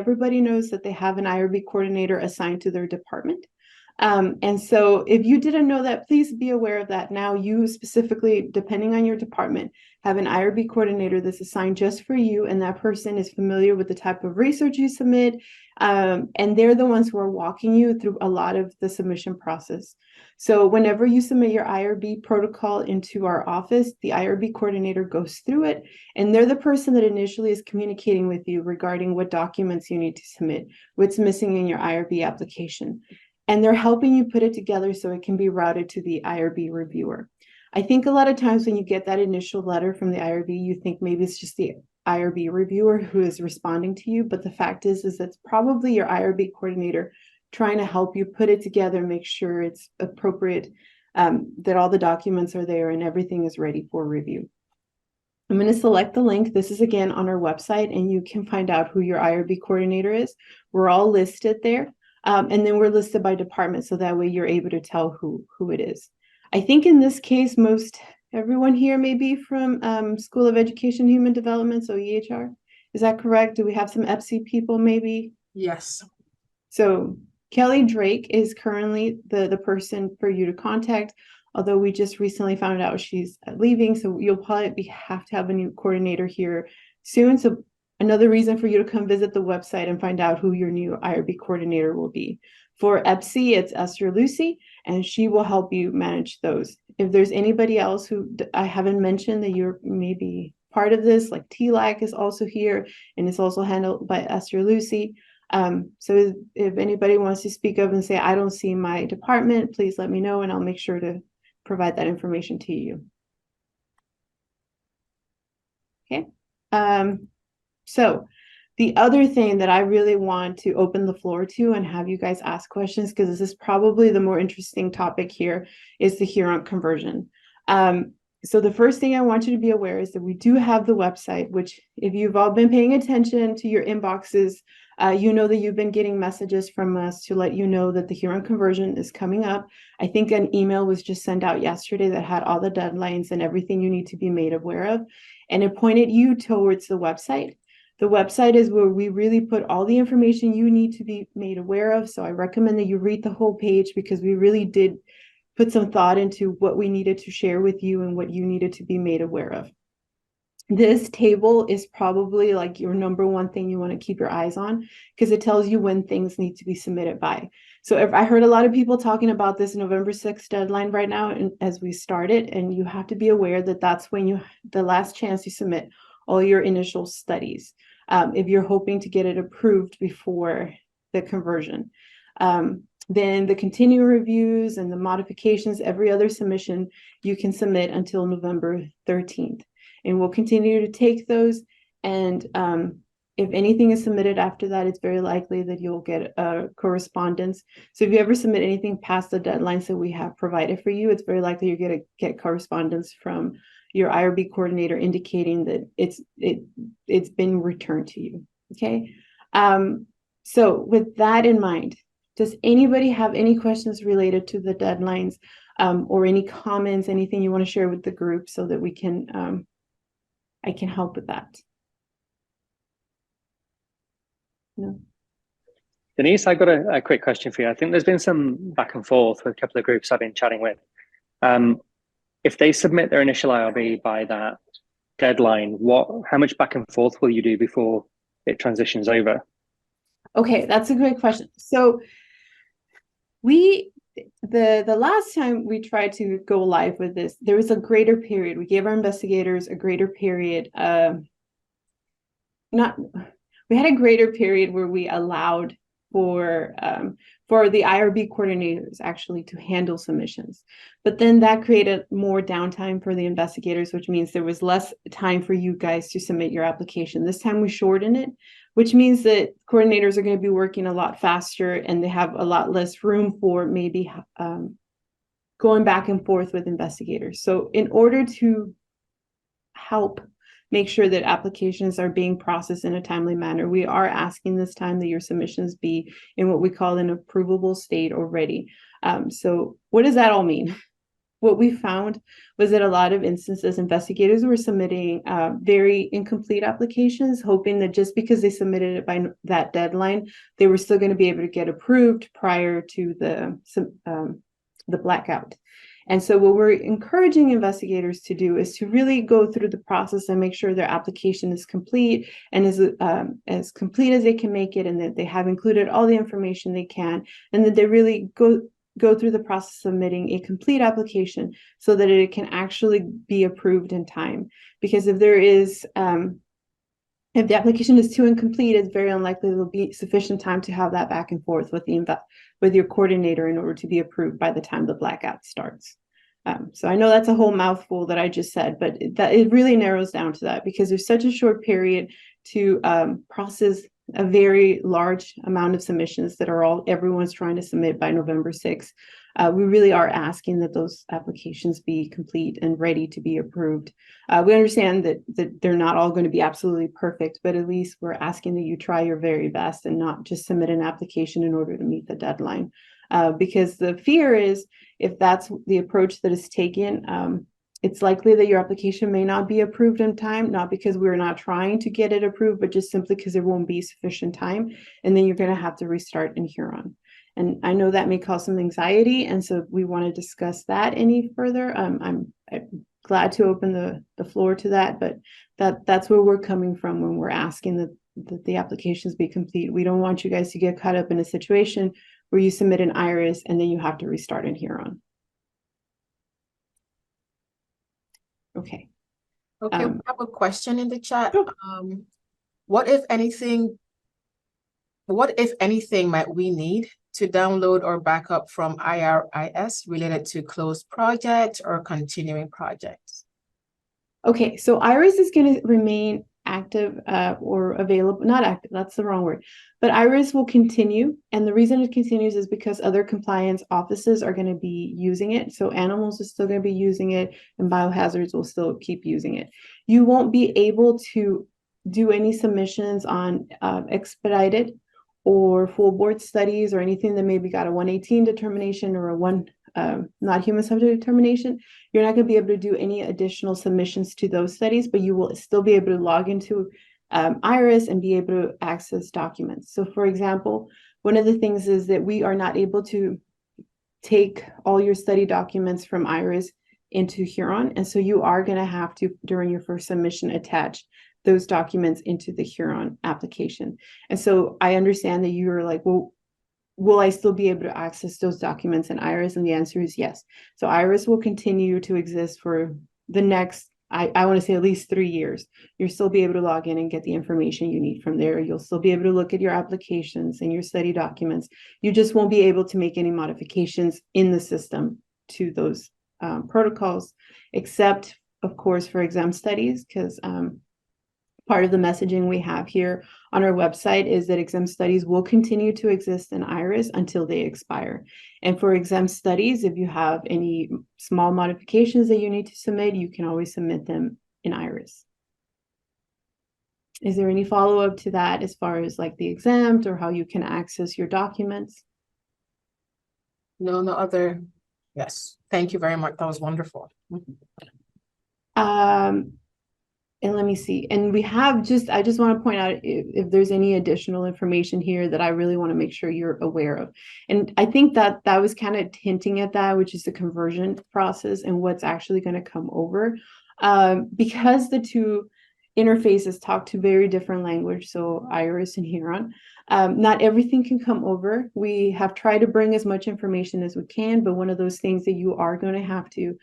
everybody knows that they have an IRB coordinator assigned to their department. And so if you didn't know that, please be aware of that. Now you specifically, depending on your department, have an IRB coordinator that's assigned just for you, and that person is familiar with the type of research you submit, and they're the ones who are walking you through a lot of the submission process. So whenever you submit your IRB protocol into our office, the IRB coordinator goes through it, and they're the person that initially is communicating with you regarding what documents you need to submit, what's missing in your IRB application. And they're helping you put it together so it can be routed to the IRB reviewer. I think a lot of times when you get that initial letter from the IRB, you think maybe it's just the IRB reviewer who is responding to you, but the fact is it's probably your IRB coordinator trying to help you put it together, make sure it's appropriate, that all the documents are there and everything is ready for review. I'm going to select the link. This is again on our website, and you can find out who your IRB coordinator is. We're all listed there. And then we're listed by department, so that way you're able to tell who it is. I think in this case, everyone here may be from School of Education Human Development, so EHR. Is that correct? Do we have some EPSI people maybe? Yes. So Kelly Drake is currently the person for you to contact, although we just recently found out she's leaving, so you'll probably have to have a new coordinator here soon. So another reason for you to come visit the website and find out who your new IRB coordinator will be. For EPSI, it's Esther Lucy, and she will help you manage those. If there's anybody else who I haven't mentioned that you're maybe part of this, like TLAC is also here, and it's also handled by Esther Lucy. So if anybody wants to speak up and say, I don't see my department, please let me know, and I'll make sure to provide that information to you. Okay. So the other thing that I really want to open the floor to and have you guys ask questions, because this is probably the more interesting topic here, is the Huron conversion. So the first thing I want you to be aware is that we do have the website, which if you've all been paying attention to your inboxes, you know that you've been getting messages from us to let you know that the Huron conversion is coming up. I think an email was just sent out yesterday that had all the deadlines and everything you need to be made aware of, and it pointed you towards the website. The website is where we really put all the information you need to be made aware of. So I recommend that you read the whole page, because we really did put some thought into what we needed to share with you and what you needed to be made aware of. This table is probably like your number one thing you want to keep your eyes on, because it tells you when things need to be submitted by. So if I heard a lot of people talking about this November 6th deadline right now, and as we started, and you have to be aware that that's when the last chance you submit all your initial studies, if you're hoping to get it approved before the conversion. Then the continuing reviews and the modifications, every other submission you can submit until November 13th. And we'll continue to take those. And if anything is submitted after that, it's very likely that you'll get a correspondence. So if you ever submit anything past the deadlines that we have provided for you, it's very likely you're going to get correspondence from your IRB coordinator indicating that it's been returned to you. Okay. So with that in mind, does anybody have any questions related to the deadlines, or any comments, anything you want to share with the group so that we can, I can help with that? No. Denise, I got a quick question for you. I think there's been some back and forth with a couple of groups I've been chatting with. If they submit their initial IRB by that deadline, how much back and forth will you do before it transitions over? Okay, that's a great question. So the last time we tried to go live with this, there was a greater period. We gave our investigators a greater period. We had a greater period where we allowed for the IRB coordinators actually to handle submissions. But then that created more downtime for the investigators, which means there was less time for you guys to submit your application. This time we shortened it, which means that coordinators are going to be working a lot faster, and they have a lot less room for maybe going back and forth with investigators. So in order to help make sure that applications are being processed in a timely manner, we are asking this time that your submissions be in what we call an approvable state already. So what does that all mean? what we found was that a lot of instances, investigators were submitting very incomplete applications, hoping that just because they submitted it by that deadline, they were still going to be able to get approved prior to the blackout. And so what we're encouraging investigators to do is to really go through the process and make sure their application is complete and is as complete as they can make it, and that they have included all the information they can, and that they really go through the process of submitting a complete application so that it can actually be approved in time. Because if the application is too incomplete, it's very unlikely there'll be sufficient time to have that back and forth with your coordinator in order to be approved by the time the blackout starts. So I know that's a whole mouthful that I just said, but it really narrows down to that, because there's such a short period to process a very large amount of submissions that everyone's trying to submit by November 6th. We really are asking that those applications be complete and ready to be approved. We understand that they're not all going to be absolutely perfect, but at least we're asking that you try your very best and not just submit an application in order to meet the deadline. Because the fear is, if that's the approach that is taken, it's likely that your application may not be approved in time, not because we're not trying to get it approved, but just simply because there won't be sufficient time. And then you're going to have to restart in Huron. And I know that may cause some anxiety. And so we want to discuss that any further. I'm glad to open the floor to that, but that's where we're coming from when we're asking that the applications be complete. We don't want you guys to get caught up in a situation where you submit an IRIS and then you have to restart in Huron. Okay. Okay, we have a question in the chat. Sure. What if anything might we need to download or backup from IRIS related to closed projects or continuing projects? Okay, so IRIS is going to remain active or available, not active, that's the wrong word, but IRIS will continue. And the reason it continues is because other compliance offices are going to be using it. So animals are still going to be using it, and biohazards will still keep using it. You won't be able to do any submissions on expedited or full board studies or anything that maybe got a 118 determination or a not human subject determination. You're not going to be able to do any additional submissions to those studies, but you will still be able to log into IRIS and be able to access documents. So for example, one of the things is that we are not able to take all your study documents from IRIS into Huron. And so you are going to have to, during your first submission, attach those documents into the Huron application. And so I understand that you're like, well, will I still be able to access those documents in IRIS? And the answer is yes. So IRIS will continue to exist for the next, I want to say at least 3 years. You'll still be able to log in and get the information you need from there. You'll still be able to look at your applications and your study documents. You just won't be able to make any modifications in the system to those protocols, except of course for exam studies, because part of the messaging we have here on our website is that exempt studies will continue to exist in IRIS until they expire. And for exempt studies, if you have any small modifications that you need to submit, you can always submit them in IRIS. Is there any follow-up to that as far as like the exempt or how you can access your documents? No other. Yes, thank you very much. That was wonderful. And let me see. And we have I just want to point out if there's any additional information here that I really want to make sure you're aware of. And I think that was kind of hinting at that, which is the conversion process and what's actually going to come over. Because the two interfaces talk to very different language, so IRIS and Huron, not everything can come over. We have tried to bring as much information as we can, but one of those things that you are going to have to,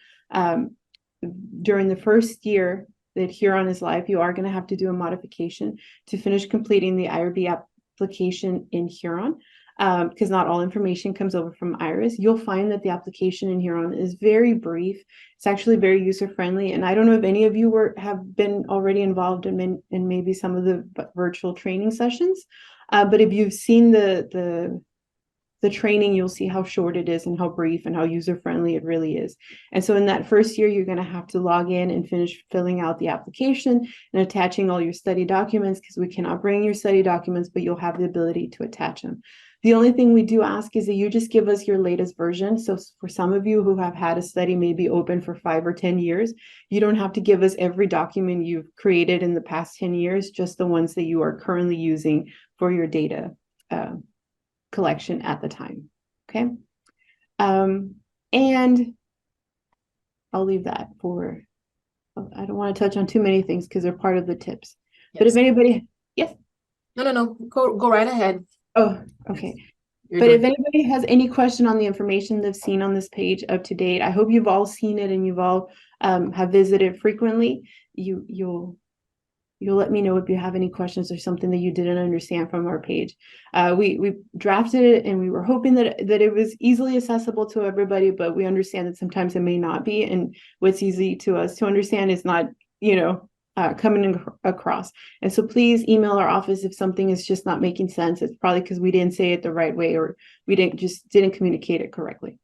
during the first year that Huron is live, you are going to have to do a modification to finish completing the IRB application in Huron, because not all information comes over from IRIS. You'll find that the application in Huron is very brief. It's actually very user-friendly. And I don't know if any of you have been already involved in maybe some of the virtual training sessions, but if you've seen the the training, you'll see how short it is and how brief and how user-friendly it really is. And so in that first year, you're going to have to log in and finish filling out the application and attaching all your study documents, because we cannot bring your study documents, but you'll have the ability to attach them. The only thing we do ask is that you just give us your latest version. So for some of you who have had a study maybe open for 5 or 10 years, you don't have to give us every document you've created in the past 10 years, just the ones that you are currently using for your data collection at the time. Okay. And I'll leave that for, I don't want to touch on too many things because they're part of the tips. Yes. But if anybody, yes. No. Go right ahead. Oh, okay. You're But doing if anybody has any question on the information they've seen on this page up to date, I hope you've all seen it and you've all have visited frequently. You'll let me know if you have any questions or something that you didn't understand from our page. We drafted it and we were hoping that it was easily accessible to everybody, but we understand that sometimes it may not be. And what's easy to us to understand is not, coming across. And so please email our office if something is just not making sense. It's probably because we didn't say it the right way or we didn't communicate it correctly.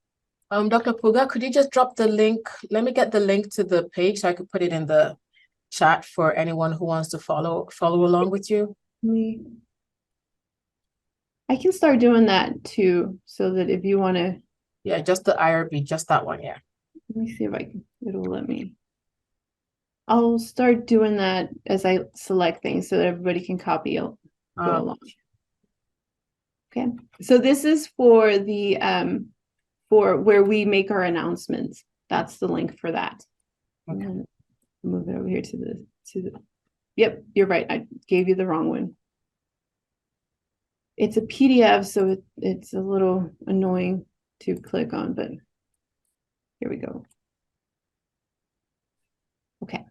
Dr. Puga, could you just drop the link? Let me get the link to the page so I could put it in the chat for anyone who wants to follow along with you. I can start doing that too, so that if you want to. Yeah, just the IRB, just that one. Yeah. Let me see if it'll let me. I'll start doing that as I select things so that everybody can copy it. Go along. Okay, so this is for the for where we make our announcements. That's the link for that. Okay. Move it over here to the. Yep, you're right. I gave you the wrong one. It's a PDF, so it's a little annoying to click on, but here we go. Okay.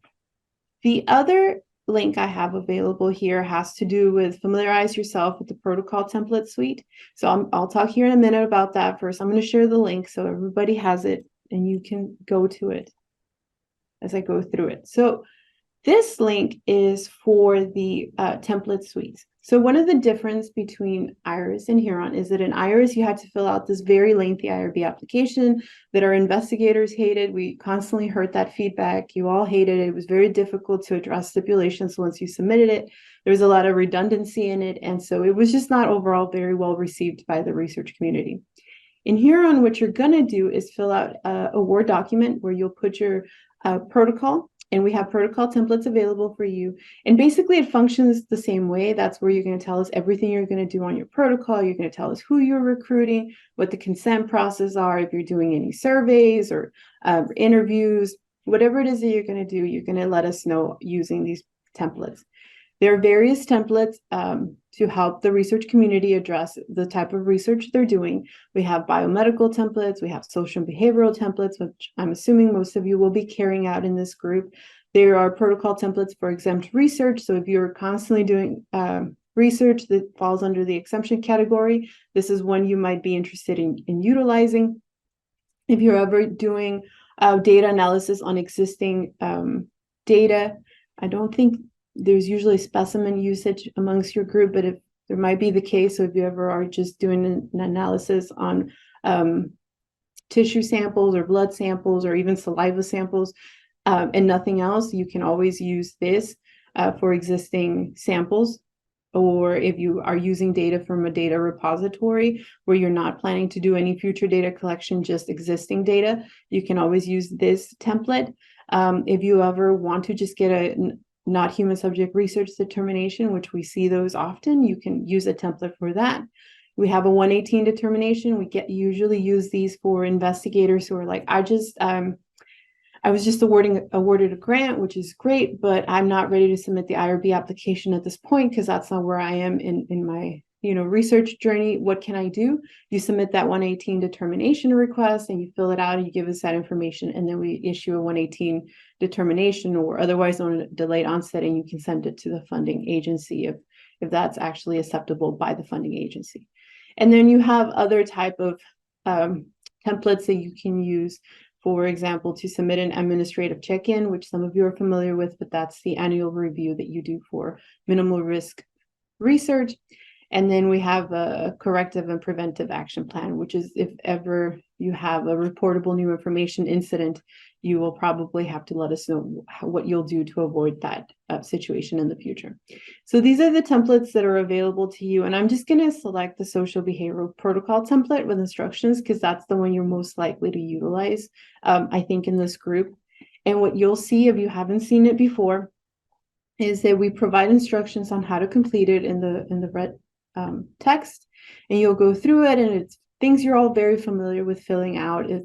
The other link I have available here has to do with familiarize yourself with the protocol template suite. So I'll talk here in a minute about that. First, I'm going to share the link so everybody has it and you can go to it as I go through it. So this link is for the template suites. So one of the difference between IRIS and Huron is that in IRIS, you had to fill out this very lengthy IRB application that our investigators hated. We constantly heard that feedback. You all hated it. It was very difficult to address stipulations once you submitted it. There was a lot of redundancy in it. And so it was just not overall very well received by the research community. In Huron, what you're going to do is fill out a Word document where you'll put your protocol. And we have protocol templates available for you. And basically it functions the same way. That's where you're going to tell us everything you're going to do on your protocol. You're going to tell us who you're recruiting, what the consent process are, if you're doing any surveys or interviews, whatever it is that you're going to do, you're going to let us know using these templates. There are various templates to help the research community address the type of research they're doing. We have biomedical templates, we have social and behavioral templates, which I'm assuming most of you will be carrying out in this group. There are protocol templates for exempt research. So if you're constantly doing research that falls under the exemption category, this is one you might be interested in utilizing. If you're ever doing data analysis on existing data, I don't think there's usually specimen usage amongst your group, but if there might be the case, so if you ever are just doing an analysis on tissue samples or blood samples or even saliva samples and nothing else, you can always use this for existing samples. Or if you are using data from a data repository where you're not planning to do any future data collection, just existing data, you can always use this template. If you ever want to just get a not human subject research determination, which we see those often, you can use a template for that. We have a 118 determination. We usually use these for investigators who are like, I was just awarded a grant, which is great, but I'm not ready to submit the IRB application at this point because that's not where I am in my research journey. What can I do? You submit that 118 determination request and you fill it out and you give us that information, and then we issue a 118 determination, or otherwise known as delayed onset, and you can send it to the funding agency if that's actually acceptable by the funding agency. And then you have other type of templates that you can use. For example, to submit an administrative check-in, which some of you are familiar with, but that's the annual review that you do for minimal risk research. And then we have a corrective and preventive action plan, which is if ever you have a reportable new information incident, you will probably have to let us know what you'll do to avoid that situation in the future. So these are the templates that are available to you. And I'm just going to select the social behavioral protocol template with instructions because that's the one you're most likely to utilize, I think, in this group. And what you'll see if you haven't seen it before is that we provide instructions on how to complete it in the red text, and you'll go through it, and it's things you're all very familiar with filling out. If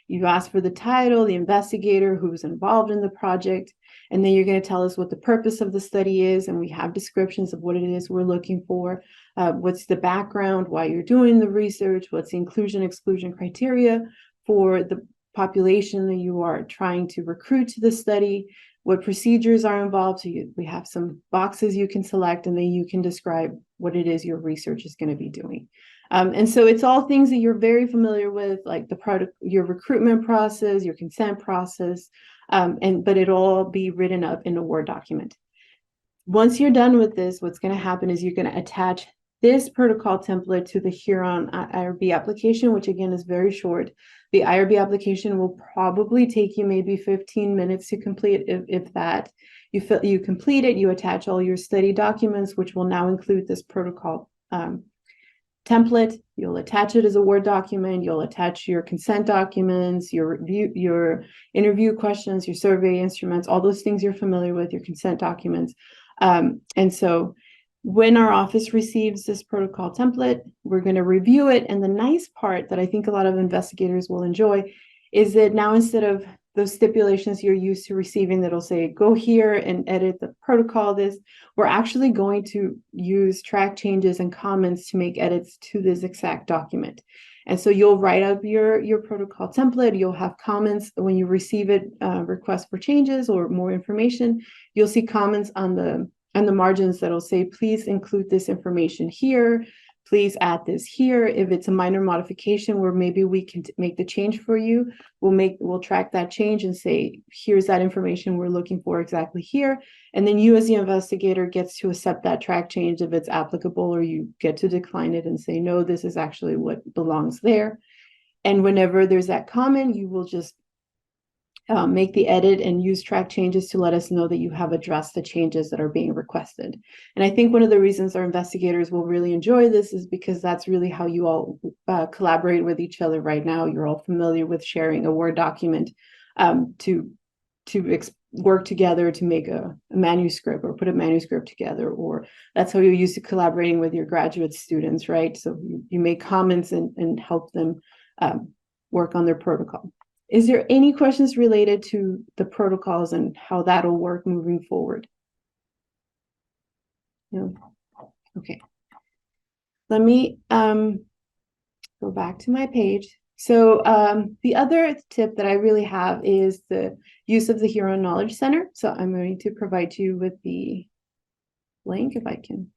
you ask for the title, the investigator, who's involved in the project, and then you're going to tell us what the purpose of the study is, and we have descriptions of what it is we're looking for, what's the background, why you're doing the research, what's the inclusion exclusion criteria for the population that you are trying to recruit to the study, what procedures are involved. So we have some boxes you can select, and then you can describe what it is your research is going to be doing. And so it's all things that you're very familiar with, like the product, your recruitment process, your consent process, but it'll all be written up in a Word document. Once you're done with this, what's going to happen is you're going to attach this protocol template to the Huron IRB application, which again is very short. The IRB application will probably take you maybe 15 minutes to complete, if that. You complete it, you attach all your study documents, which will now include this protocol template. You'll attach it as a Word document. You'll attach your consent documents, your interview questions, your survey instruments, all those things you're familiar with, your consent documents. And so when our office receives this protocol template, we're going to review it. And the nice part that I think a lot of investigators will enjoy is that now, instead of those stipulations you're used to receiving that'll say, go here and edit the protocol, we're actually going to use track changes and comments to make edits to this exact document. And so you'll write up your protocol template. You'll have comments when you receive it, request for changes or more information. You'll see comments on the margins that'll say, please include this information here. Please add this here. If it's a minor modification where maybe we can make the change for you, we'll track that change and say, here's that information we're looking for exactly here. And then you as the investigator gets to accept that track change if it's applicable, or you get to decline it and say, no, this is actually what belongs there. And whenever there's that comment, you will just make the edit and use track changes to let us know that you have addressed the changes that are being requested. And I think one of the reasons our investigators will really enjoy this is because that's really how you all collaborate with each other right now. You're all familiar with sharing a Word document to work together to make a manuscript or put a manuscript together, or that's how you're used to collaborating with your graduate students, right? So you make comments and help them work on their protocol. Is there any questions related to the protocols and how that'll work moving forward? No? Okay. Let me go back to my page. So the other tip that I really have is the use of the Huron Knowledge Center. So I'm going to provide you with the link if I can.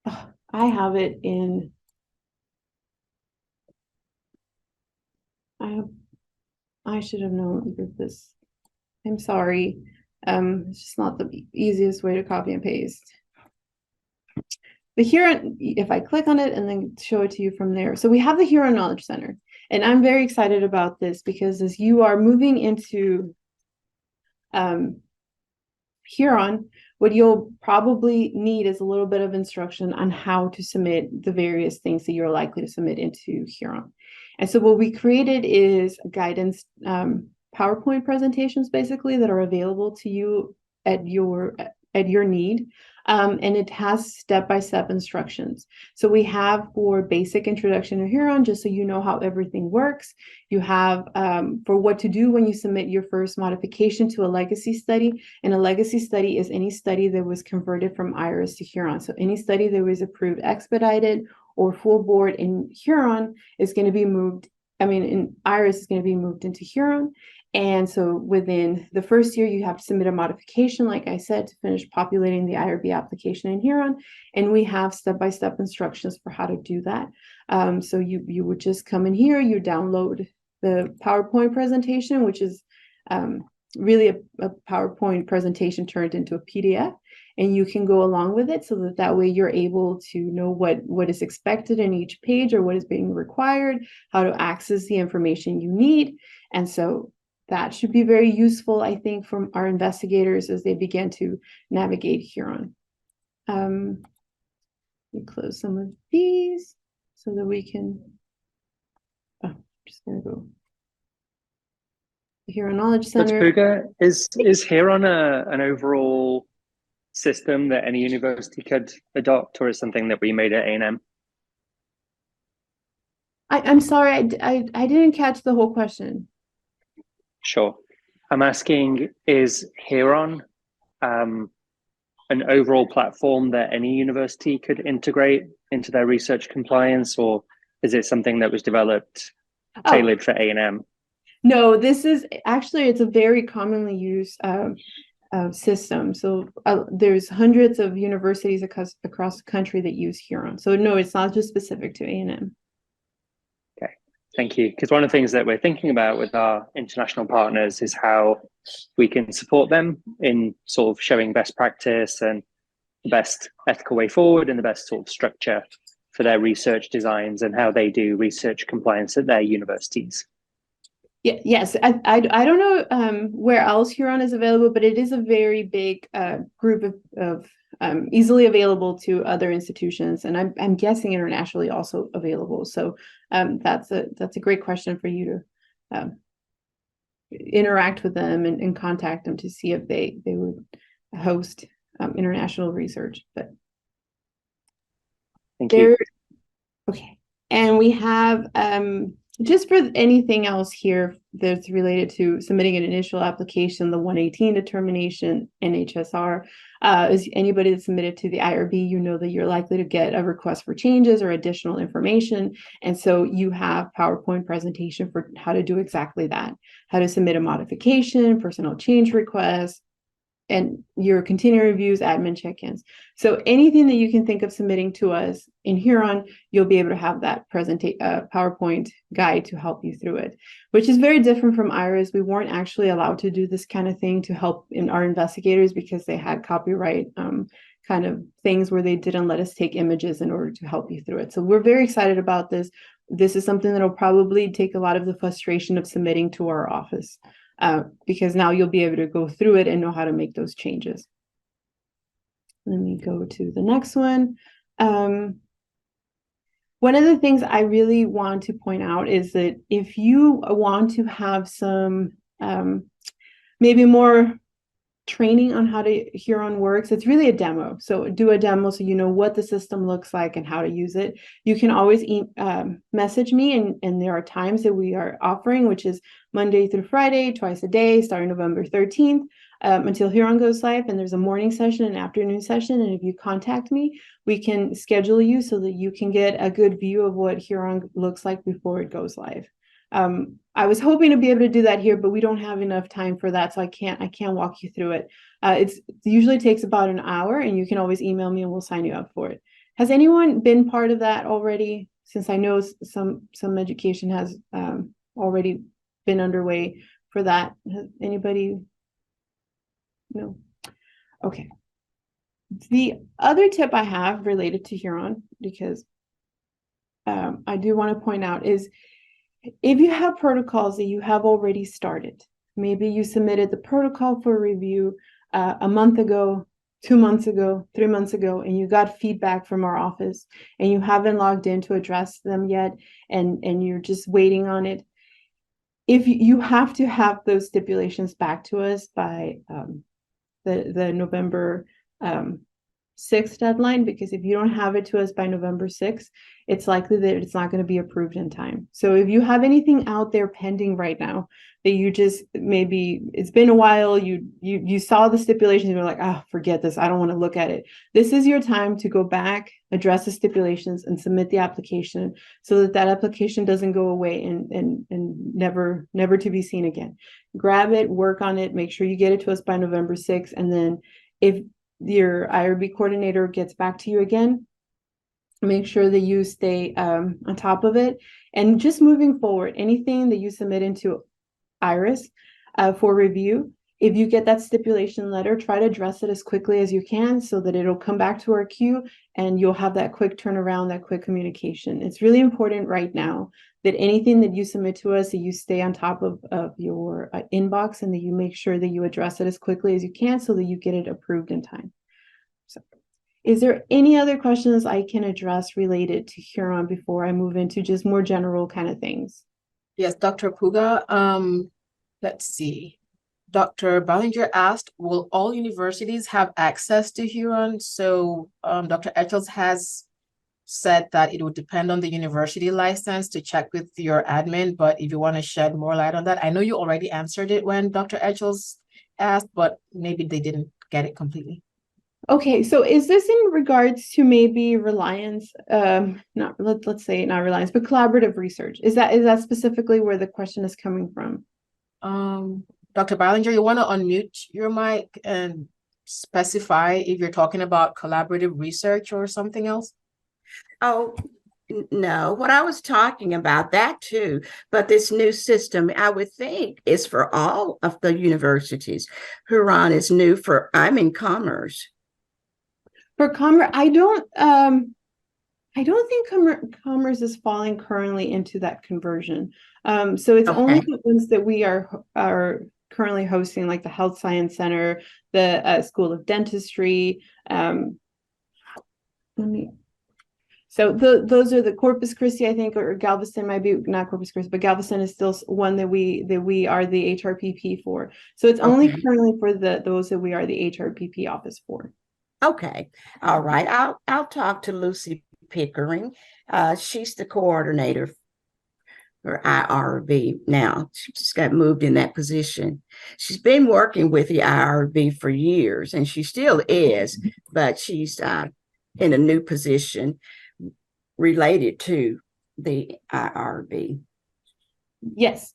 Oh, I have it in. I should have known that this. I'm sorry. It's just not the easiest way to copy and paste. The Huron, if I click on it and then show it to you from there. So we have the Huron Knowledge Center, and I'm very excited about this because as you are moving into Huron, what you'll probably need is a little bit of instruction on how to submit the various things that you're likely to submit into Huron. And so what we created is guidance PowerPoint presentations, basically, that are available to you at your need. And it has step-by-step instructions. So we have for basic introduction to Huron, just so you know how everything works. You have for what to do when you submit your first modification to a legacy study. And a legacy study is any study that was converted from IRIS to Huron. So any study that was approved expedited or full board in Huron is going to be moved. In IRIS is going to be moved into Huron. And so within the first year, you have to submit a modification, like I said, to finish populating the IRB application in Huron. And we have step-by-step instructions for how to do that. So you would just come in here, you download the PowerPoint presentation, which is really a PowerPoint presentation turned into a PDF. and you can go along with it, so that that way you're able to know what is expected in each page or what is being required, how to access the information you need. And so that should be very useful, I think, from our investigators as they begin to navigate Huron. Let me close some of these so that we can, oh, I'm just gonna go. The Huron Knowledge But Center. Puga, is Huron an overall system that any university could adopt, or is something that we made at A&M? I'm sorry, I didn't catch the whole question. Sure. I'm asking, is Huron an overall platform that any university could integrate into their research compliance, or is it something that was developed tailored for A&M? No, this is actually, it's a very commonly used system. So there's hundreds of universities across the country that use Huron. So no, it's not just specific to A&M. Okay, thank you. Because one of the things that we're thinking about with our international partners is how we can support them in sort of showing best practice and the best ethical way forward and the best sort of structure for their research designs and how they do research compliance at their universities. Yeah, yes, I don't know where else Huron is available, but it is a very big group of easily available to other institutions, and I'm guessing internationally also available. So that's a great question for you to interact with them and contact them to see if they would host international research. But thank you. Okay, and we have just for anything else here that's related to submitting an initial application, the 118 determination, NHSR, is anybody that's submitted to the IRB, you know that you're likely to get a request for changes or additional information. And so you have PowerPoint presentation for how to do exactly that, how to submit a modification, personnel change request, and your continuing reviews, admin check-ins. So anything that you can think of submitting to us in Huron, you'll be able to have that PowerPoint guide to help you through it, which is very different from IRIS. We weren't actually allowed to do this kind of thing to help in our investigators because they had copyright kind of things where they didn't let us take images in order to help you through it. So we're very excited about this. This is something that'll probably take a lot of the frustration of submitting to our office. Because now you'll be able to go through it and know how to make those changes. Let me go to the next one. One of the things I really want to point out is that if you want to have some maybe more training on how to Huron works, it's really a demo. So do a demo so you know what the system looks like and how to use it. You can always message me, and there are times that we are offering, which is Monday through Friday, twice a day, starting November 13th until Huron goes live. And there's a morning session and afternoon session. And if you contact me, we can schedule you so that you can get a good view of what Huron looks like before it goes live. I was hoping to be able to do that here, but we don't have enough time for that, so I can't walk you through it. It usually takes about an hour, and you can always email me and we'll sign you up for it. Has anyone been part of that already? Since I know some education has already been underway for that. Has anybody? No. Okay. The other tip I have related to Huron, because I do want to point out, is if you have protocols that you have already started, maybe you submitted the protocol for review a month ago, 2 months ago, 3 months ago, and you got feedback from our office and you haven't logged in to address them yet, and you're just waiting on it. If you have to have those stipulations back to us by the November 6th deadline, because if you don't have it to us by November 6th, it's likely that it's not going to be approved in time. So if you have anything out there pending right now that you just, maybe it's been a while, you saw the stipulations and you're like, oh, forget this, I don't want to look at it. This is your time to go back, address the stipulations, and submit the application so that application doesn't go away and never to be seen again. Grab it, work on it, make sure you get it to us by November 6th, and then if your IRB coordinator gets back to you again, make sure that you stay on top of it. And just moving forward, anything that you submit into IRIS for review, if you get that stipulation letter, try to address it as quickly as you can so that it'll come back to our queue and you'll have that quick turnaround, that quick communication. It's really important right now that anything that you submit to us, that you stay on top of your inbox and that you make sure that you address it as quickly as you can so that you get it approved in time. So, is there any other questions I can address related to Huron before I move into just more general kind of things? Yes, Dr. Puga, let's see. Dr. Ballinger asked, will all universities have access to Huron? So Dr. Etchells has said that it would depend on the university license to check with your admin, but if you want to shed more light on that, I know you already answered it when Dr. Etchells asked, but maybe they didn't get it completely. Okay, so is this in regards to maybe Reliance, let's say not Reliance, but collaborative research? Is that specifically where the question is coming from? Dr. Ballinger, you want to unmute your mic and specify if you're talking about collaborative research or something else? Oh, no, what I was talking about, that too, but this new system, I would think, is for all of the universities. Huron is new I'm in commerce. For commerce, I don't think commerce is falling currently into that conversion. So it's only the ones that we are currently hosting, like the Health Science Center, the School of Dentistry. So those are the Corpus Christi, I think, or Galveston might be not Corpus Christi, but Galveston is still one that we are the HRPP for. So it's only currently for those that we are the HRPP office for. Okay, all right. I'll talk to Lucy Pickering. She's the coordinator for IRB now. She just got moved in that position. She's been working with the IRB for years, and she still is, but she's in a new position related to the IRB. Yes,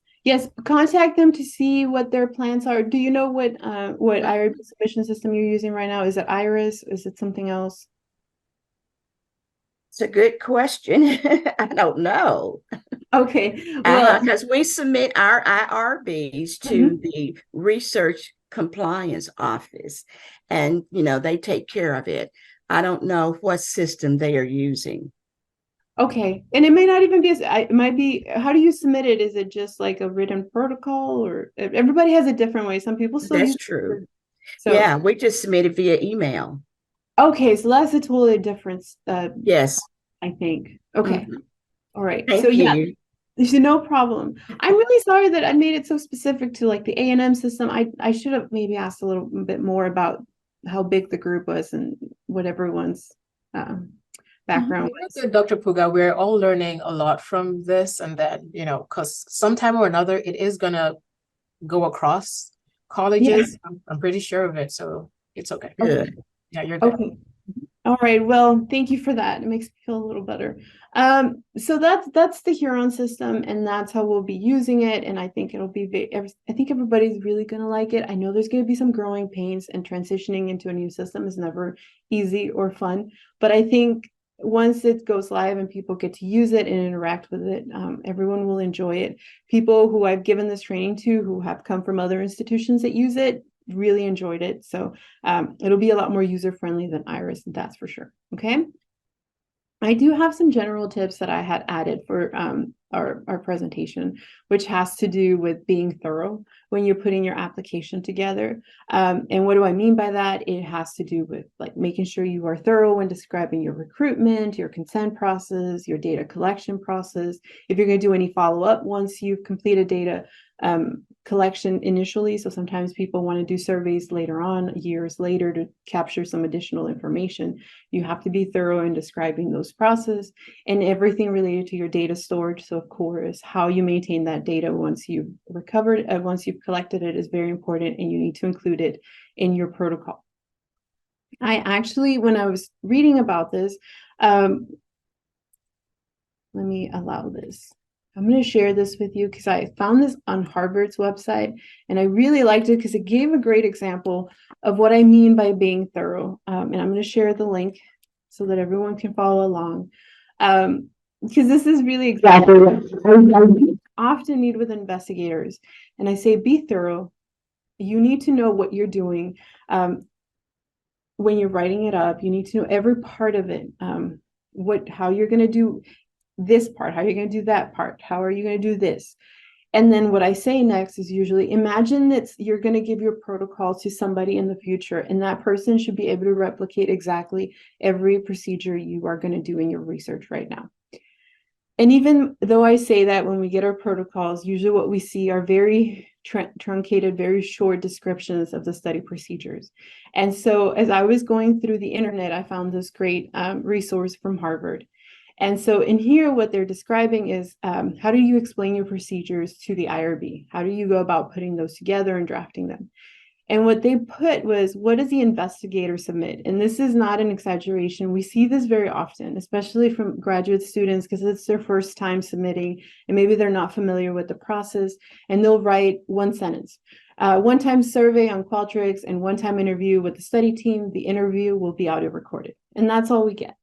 contact them to see what their plans are. Do you know what IRB submission system you're using right now? Is it Iris? Is it something else? It's a good question. I don't know. Okay, well, because we submit our IRBs to the Research Compliance Office, and they take care of it. I don't know what system they are using. Okay, and it may not even be, it might be, how do you submit it? Is it just like a written protocol, or everybody has a different way? Some people still That's true. So yeah, we just submit it via email. Okay, so that's a totally different yes, I think. Okay. All right. Thank so you. Yeah, there's no problem. I'm really sorry that I made it so specific to like the A&M system. I should have maybe asked a little bit more about how big the group was and what everyone's background was. Dr. Puga, we're all learning a lot from this, and that, because sometime or another it is gonna go across colleges. Yeah. I'm pretty sure of it, so it's okay. Good. Yeah, you're good. Okay. All right. Well, thank you for that. It makes me feel a little better. So that's the Huron system, and that's how we'll be using it. And I think it'll be I think everybody's really gonna like it. I know there's gonna be some growing pains, and transitioning into a new system is never easy or fun. But I think once it goes live and people get to use it and interact with it, everyone will enjoy it. People who I've given this training to, who have come from other institutions that use it, really enjoyed it. So it'll be a lot more user-friendly than Iris, that's for sure. Okay. I do have some general tips that I had added for our presentation, which has to do with being thorough when you're putting your application together. And what do I mean by that? It has to do with like making sure you are thorough when describing your recruitment, your consent process, your data collection process. If you're going to do any follow-up once you've completed data collection initially. So sometimes people want to do surveys later on, years later, to capture some additional information. You have to be thorough in describing those processes and everything related to your data storage. So of course, how you maintain that data once you've recovered, once you've collected it is very important, and you need to include it in your protocol. I actually, when I was reading about this, let me allow this. I'm going to share this with you because I found this on Harvard's website, and I really liked it because it gave a great example of what I mean by being thorough. And I'm going to share the link so that everyone can follow along. Because this is really exactly what I often need with investigators. And I say, be thorough, you need to know what you're doing. When you're writing it up, you need to know every part of it. How you're going to do this part, how you're going to do that part, how are you going to do this? And then what I say next is usually imagine that you're going to give your protocol to somebody in the future, and that person should be able to replicate exactly every procedure you are going to do in your research right now. And even though I say that when we get our protocols, usually what we see are very truncated, very short descriptions of the study procedures. And so as I was going through the internet, I found this great resource from Harvard. And so in here, what they're describing is how do you explain your procedures to the IRB? How do you go about putting those together and drafting them? And what they put was, what does the investigator submit? And this is not an exaggeration. We see this very often, especially from graduate students, because it's their first time submitting, and maybe they're not familiar with the process, and they'll write one sentence. One-time survey on Qualtrics and one-time interview with the study team. The interview will be audio recorded. And that's all we get.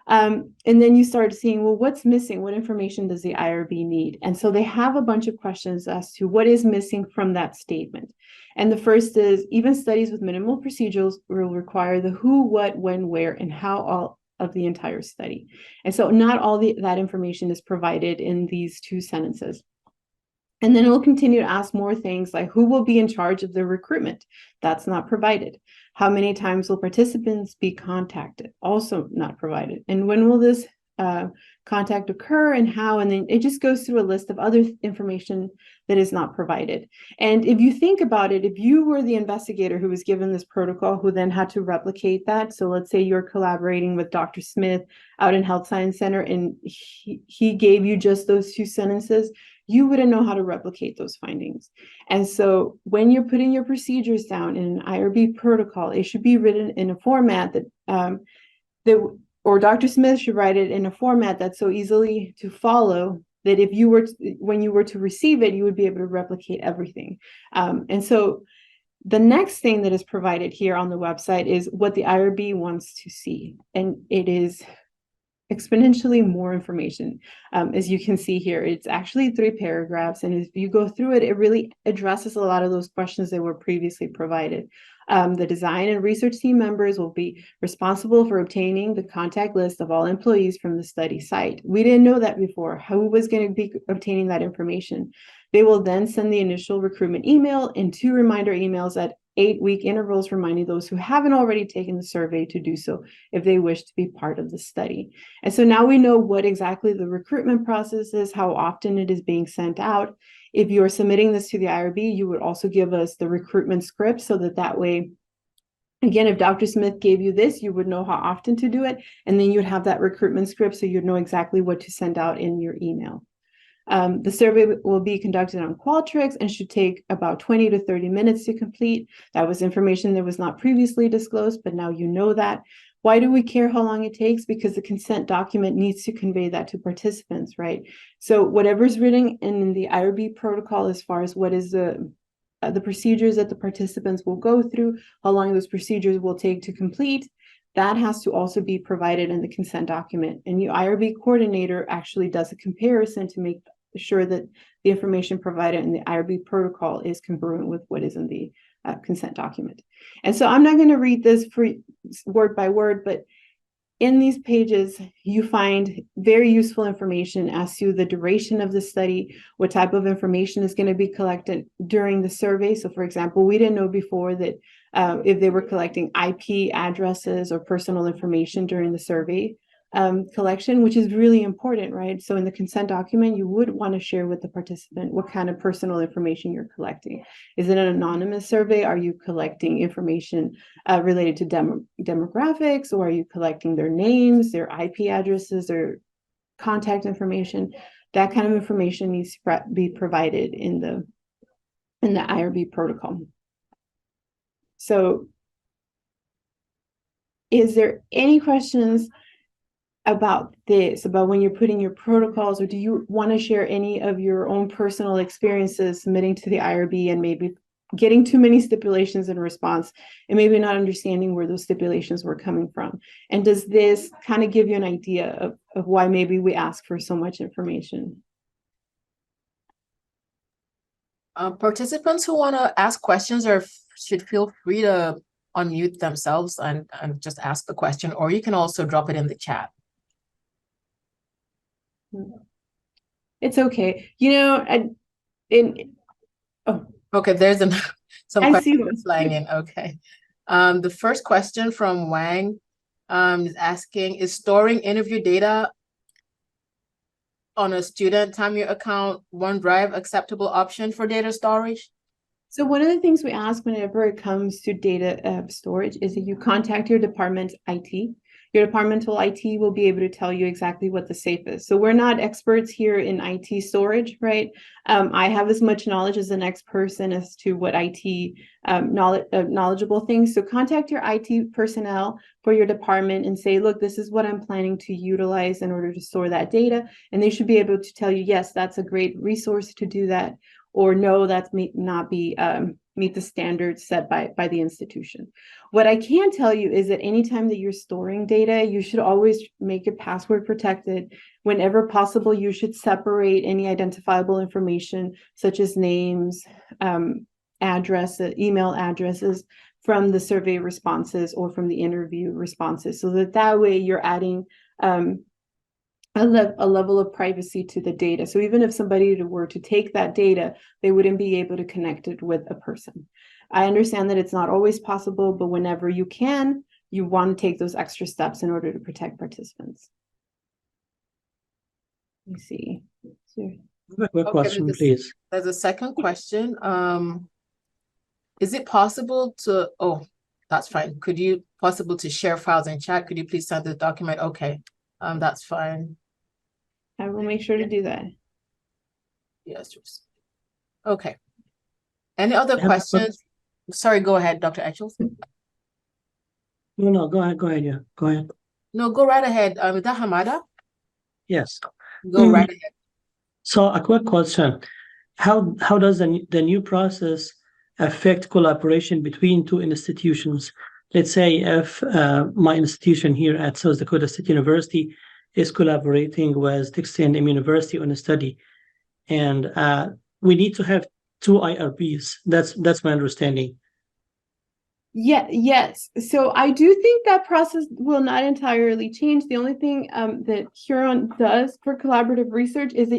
And then you start seeing, well, what's missing? What information does the IRB need? And so they have a bunch of questions as to what is missing from that statement. And the first is, even studies with minimal procedures will require the who, what, when, where, and how all of the entire study. And so not all that information is provided in these two sentences. And then it will continue to ask more things like who will be in charge of the recruitment? That's not provided. How many times will participants be contacted? Also not provided. And when will this contact occur and how? And then it just goes through a list of other information that is not provided. And if you think about it, if you were the investigator who was given this protocol, who then had to replicate that. So let's say you're collaborating with Dr. Smith out in Health Science Center, and he gave you just those two sentences, you wouldn't know how to replicate those findings. And so when you're putting your procedures down in an IRB protocol, it should be written in a format or Dr. Smith should write it in a format that's so easily to follow that if you were when you were to receive it, you would be able to replicate everything. And so the next thing that is provided here on the website is what the IRB wants to see. And it is exponentially more information. As you can see here, it's actually 3 paragraphs. And if you go through it, it really addresses a lot of those questions that were previously provided. The design and research team members will be responsible for obtaining the contact list of all employees from the study site. We didn't know that before. Who was going to be obtaining that information? They will then send the initial recruitment email and 2 reminder emails at 8-week intervals, reminding those who haven't already taken the survey to do so if they wish to be part of the study. And so now we know what exactly the recruitment process is, how often it is being sent out. If you're submitting this to the IRB, you would also give us the recruitment script so that way, again, if Dr. Smith gave you this, you would know how often to do it. And then you'd have that recruitment script so you'd know exactly what to send out in your email. The survey will be conducted on Qualtrics and should take about 20 to 30 minutes to complete. That was information that was not previously disclosed, but now you know that. Why do we care how long it takes? Because the consent document needs to convey that to participants, right? So whatever's written in the IRB protocol as far as what is the procedures that the participants will go through, how long those procedures will take to complete, that has to also be provided in the consent document. And the IRB coordinator actually does a comparison to make sure that the information provided in the IRB protocol is congruent with what is in the consent document. And so I'm not going to read this for word by word, but in these pages, you find very useful information as to the duration of the study, what type of information is going to be collected during the survey. So for example, we didn't know before that if they were collecting IP addresses or personal information during the survey collection, which is really important, right? So in the consent document, you would want to share with the participant what kind of personal information you're collecting. Is it an anonymous survey? Are you collecting information related to demographics, or are you collecting their names, their IP addresses, their contact information? That kind of information needs to be provided in the IRB protocol. So is there any questions about this, about when you're putting your protocols, or do you want to share any of your own personal experiences submitting to the IRB and maybe getting too many stipulations in response and maybe not understanding where those stipulations were coming from? And does this kind of give you an idea of why maybe we ask for so much information? Participants who want to ask questions should feel free to unmute themselves and just ask the question, or you can also drop it in the chat. It's okay. You know, Okay, there's some I see questions flying in. Okay. The first question from Wang is asking, is storing interview data on a student Tamir account OneDrive acceptable option for data storage? So one of the things we ask whenever it comes to data storage is that you contact your department's IT. Your departmental IT will be able to tell you exactly what the safe is. So we're not experts here in IT storage, right? I have as much knowledge as the next person as to what IT knowledgeable things. So contact your IT personnel for your department and say, look, this is what I'm planning to utilize in order to store that data. And they should be able to tell you, yes, that's a great resource to do that, or no, that may not be meet the standards set by the institution. What I can tell you is that anytime that you're storing data, you should always make it password protected. Whenever possible, you should separate any identifiable information such as names, addresses, email addresses from the survey responses or from the interview responses, so that way you're adding a level of privacy to the data. So even if somebody were to take that data, they wouldn't be able to connect it with a person. I understand that it's not always possible, but whenever you can, you want to take those extra steps in order to protect participants. Let me see. Quick question, please. There's a second question. Is it possible to, oh, that's fine. Could you possible to share files in chat? Could you please send the document? Okay, that's fine. I will make sure to do that. Yes. Okay. Any other questions? Sorry, go ahead, Dr. Etchels. No, go ahead. Yeah, go ahead. No, go right ahead. Is that Hamada? Yes. Go right ahead. So a quick question. How does the new process affect collaboration between two institutions? Let's say if my institution here at South Dakota State University is collaborating with Texas A&M University on a study, and we need to have two IRBs. That's my understanding. Yeah, yes. So I do think that process will not entirely change. The only thing that Huron does for collaborative research is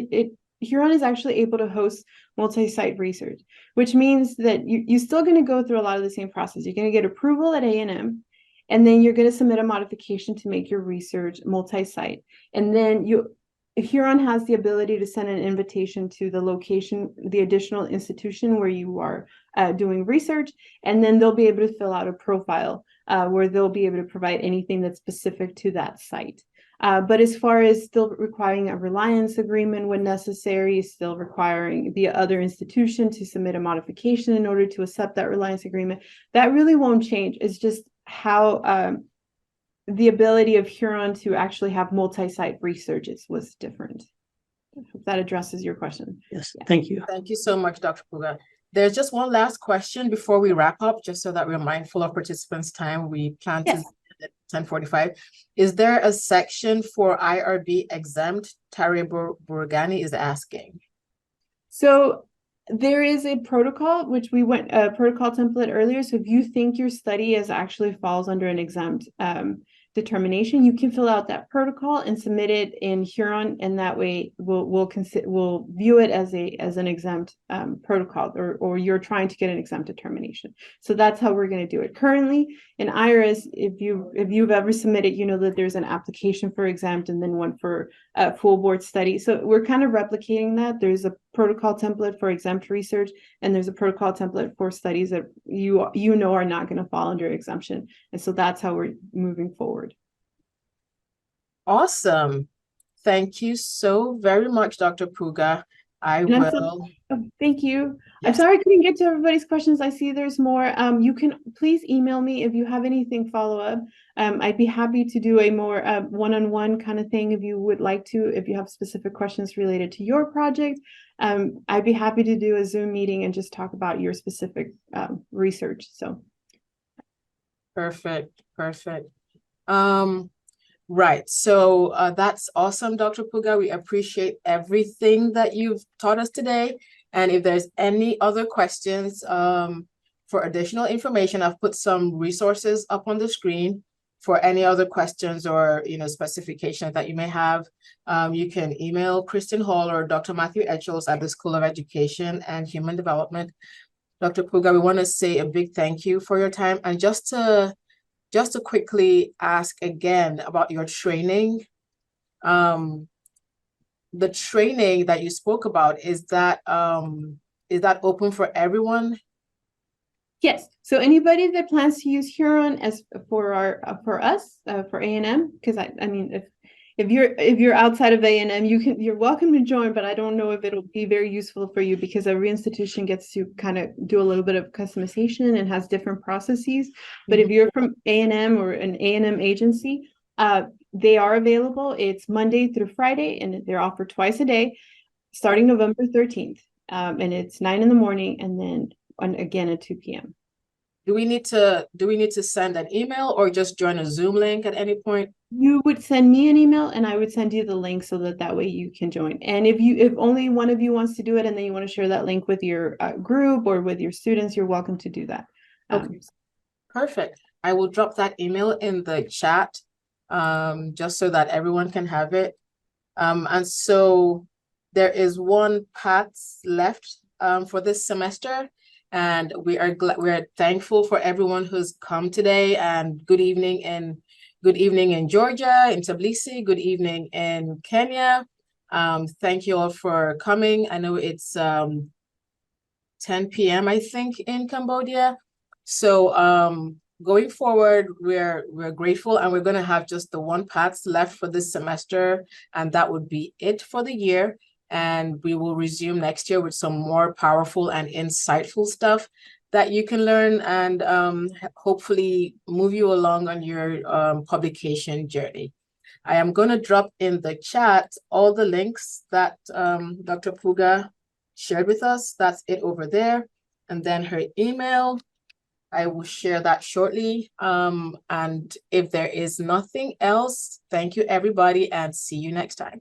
Huron is actually able to host multi-site research, which means that you're still going to go through a lot of the same process. You're going to get approval at A&M, and then you're going to submit a modification to make your research multi-site. And then Huron has the ability to send an invitation to the location, the additional institution where you are doing research, and then they'll be able to fill out a profile where they'll be able to provide anything that's specific to that site. But as far as still requiring a reliance agreement when necessary, still requiring the other institution to submit a modification in order to accept that reliance agreement, that really won't change. It's just how the ability of Huron to actually have multi-site research was different. I hope that addresses your question. Yes, yeah. Thank you. Thank you so much, Dr. Puga. There's just one last question before we wrap up, just so that we're mindful of participants' time. We plan to at 10:45. Is there a section for IRB exempt? Tari Burgani is asking. So there is a protocol, which we went a protocol template earlier. So if you think your study actually falls under an exempt determination, you can fill out that protocol and submit it in Huron, and that way we'll view it as an exempt protocol, or you're trying to get an exempt determination. So that's how we're going to do it. Currently in IRIS, if you've ever submitted, you know that there's an application for exempt and then one for a full board study. So we're kind of replicating that. There's a protocol template for exempt research, and there's a protocol template for studies that you know are not going to fall under exemption. And so that's how we're moving forward. Awesome. Thank you so very much, Dr. Puga. Thank you. Yes. I'm sorry I couldn't get to everybody's questions. I see there's more. You can please email me if you have anything follow up. I'd be happy to do a more one-on-one kind of thing if you would like to, if you have specific questions related to your project. I'd be happy to do a Zoom meeting and just talk about your specific research. So perfect. Right. So that's awesome, Dr. Puga. We appreciate everything that you've taught us today. And if there's any other questions, for additional information, I've put some resources up on the screen for any other questions or, specifications that you may have. You can email Kristen Hall or Dr. Matthew Etchells at the School of Education and Human Development. Dr. Puga, we want to say a big thank you for your time. And just to quickly ask again about your training, the training that you spoke about, is that open for everyone? Yes. So anybody that plans to use Huron as for us for A&M, because I mean, if you're outside of A&M, you're welcome to join, but I don't know if it'll be very useful for you because every institution gets to kind of do a little bit of customization and has different processes. But if you're from A&M or an A&M agency, they are available. It's Monday through Friday, and they're offered twice a day, starting November 13th. And it's 9 a.m. and then again at 2 p.m. Do we need to send an email or just join a Zoom link at any point? You would send me an email and I would send you the link so that way you can join. And if only one of you wants to do it and then you want to share that link with your group or with your students, you're welcome to do that. Okay, perfect. I will drop that email in the chat, just so that everyone can have it. And so there is one PATS left for this semester. And we're thankful for everyone who's come today, and good evening in Georgia, in Tbilisi, good evening in Kenya. Thank you all for coming. I know it's 10 p.m. I think in Cambodia. So going forward, we're grateful, and we're going to have just the one PATS left for this semester, and that would be it for the year. And we will resume next year with some more powerful and insightful stuff that you can learn and hopefully move you along on your publication journey. I am going to drop in the chat all the links that Dr. Puga shared with us. That's it over there. And then her email, I will share that shortly. And if there is nothing else, thank you, everybody, and see you next time.